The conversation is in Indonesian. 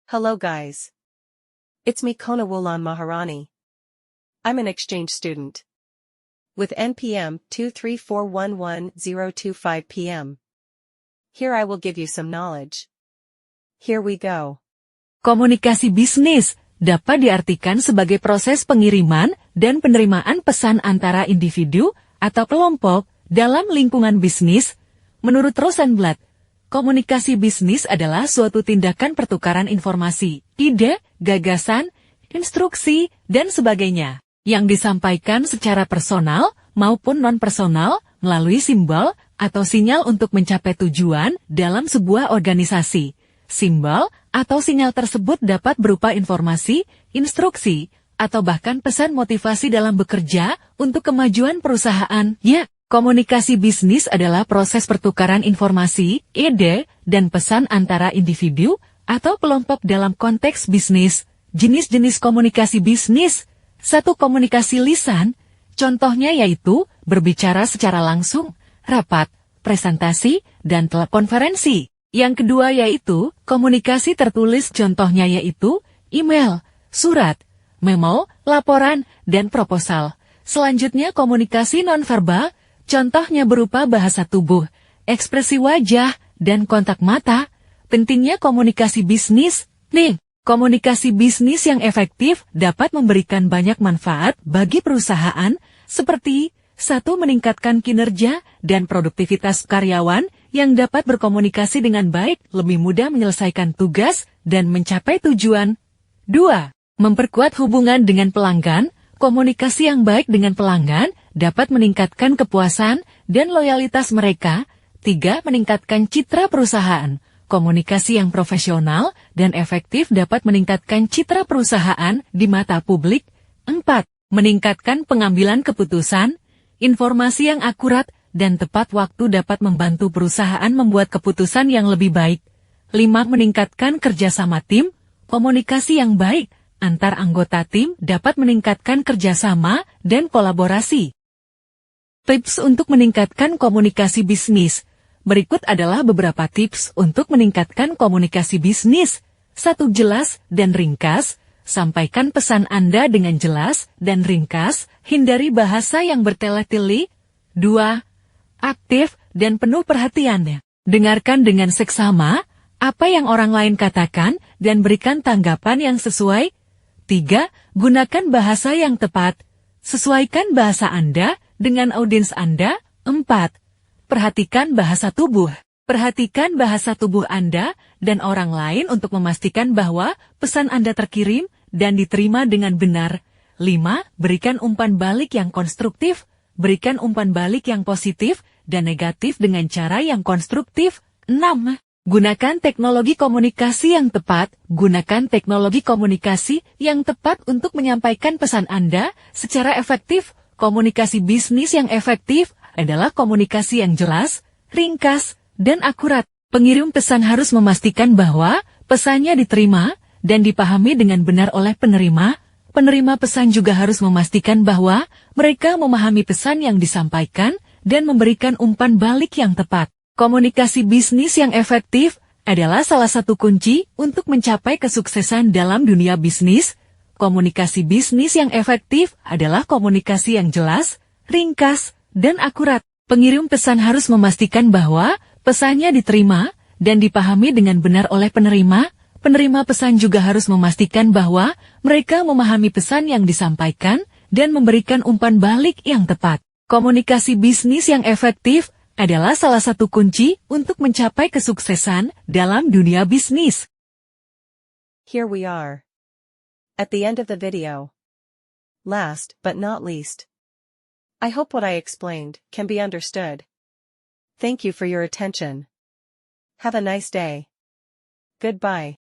Hello guys. It's me Kona Wulan Maharani. I'm an exchange student. With NPM 234111025 PM. Here I will give you some knowledge. Here we go. Komunikasi bisnis dapat diartikan sebagai proses pengiriman dan penerimaan pesan antara individu atau kelompok dalam lingkungan bisnis. Menurut Rosenblatt, komunikasi bisnis adalah suatu tindakan pertukaran informasi, ide, gagasan, instruksi, dan sebagainya, yang disampaikan secara personal maupun non-personal melalui simbol atau sinyal untuk mencapai tujuan dalam sebuah organisasi. Simbol atau sinyal tersebut dapat berupa informasi, instruksi, atau bahkan pesan motivasi dalam bekerja untuk kemajuan perusahaan. Ya, komunikasi bisnis adalah proses pertukaran informasi, ide, dan pesan antara individu atau kelompok dalam konteks bisnis. Jenis-jenis komunikasi bisnis. 1. Komunikasi lisan. Contohnya yaitu berbicara secara langsung, rapat, presentasi, dan telekonferensi. Yang kedua yaitu komunikasi tertulis, contohnya yaitu email, surat, memo, laporan, dan proposal. Selanjutnya komunikasi nonverbal, contohnya berupa bahasa tubuh, ekspresi wajah, dan kontak mata. Pentingnya komunikasi bisnis. Komunikasi bisnis yang efektif dapat memberikan banyak manfaat bagi perusahaan, seperti 1. Meningkatkan kinerja dan produktivitas karyawan yang dapat berkomunikasi dengan baik, lebih mudah menyelesaikan tugas, dan mencapai tujuan. 2. Memperkuat hubungan dengan pelanggan. Komunikasi yang baik dengan pelanggan dapat meningkatkan kepuasan dan loyalitas mereka. 3. Meningkatkan citra perusahaan. Komunikasi yang profesional dan efektif dapat meningkatkan citra perusahaan di mata publik. 4. Meningkatkan pengambilan keputusan. Informasi yang akurat dan tepat waktu dapat membantu perusahaan membuat keputusan yang lebih baik. 5. Meningkatkan kerjasama tim. Komunikasi yang baik antar anggota tim dapat meningkatkan kerjasama dan kolaborasi. Tips untuk meningkatkan komunikasi bisnis. Berikut adalah beberapa tips untuk meningkatkan komunikasi bisnis. 1. Jelas dan ringkas. Sampaikan pesan Anda dengan jelas dan ringkas. Hindari bahasa yang bertele-tele. 2. Aktif dan penuh perhatian. Dengarkan dengan seksama apa yang orang lain katakan dan berikan tanggapan yang sesuai. 3. Gunakan bahasa yang tepat. Sesuaikan bahasa Anda dengan audiens Anda. 4. Perhatikan bahasa tubuh. Perhatikan bahasa tubuh Anda dan orang lain untuk memastikan bahwa pesan Anda terkirim dan diterima dengan benar. 5. Berikan umpan balik yang konstruktif. Berikan umpan balik yang positif dan negatif dengan cara yang konstruktif. 6. Gunakan teknologi komunikasi yang tepat. Gunakan teknologi komunikasi yang tepat untuk menyampaikan pesan Anda secara efektif. Komunikasi bisnis yang efektif adalah komunikasi yang jelas, ringkas, dan akurat. Pengirim pesan harus memastikan bahwa pesannya diterima dan dipahami dengan benar oleh penerima. Penerima pesan juga harus memastikan bahwa mereka memahami pesan yang disampaikan dan memberikan umpan balik yang tepat. Komunikasi bisnis yang efektif adalah salah satu kunci untuk mencapai kesuksesan dalam dunia bisnis. Komunikasi bisnis yang efektif adalah komunikasi yang jelas, ringkas, dan akurat. Pengirim pesan harus memastikan bahwa pesannya diterima dan dipahami dengan benar oleh penerima. Penerima pesan juga harus memastikan bahwa mereka memahami pesan yang disampaikan dan memberikan umpan balik yang tepat. Komunikasi bisnis yang efektif adalah salah satu kunci untuk mencapai kesuksesan dalam dunia bisnis. Here we are. At the end of the video. Last but not least. I hope what I explained can be understood. Thank you for your attention. Have a nice day. Goodbye.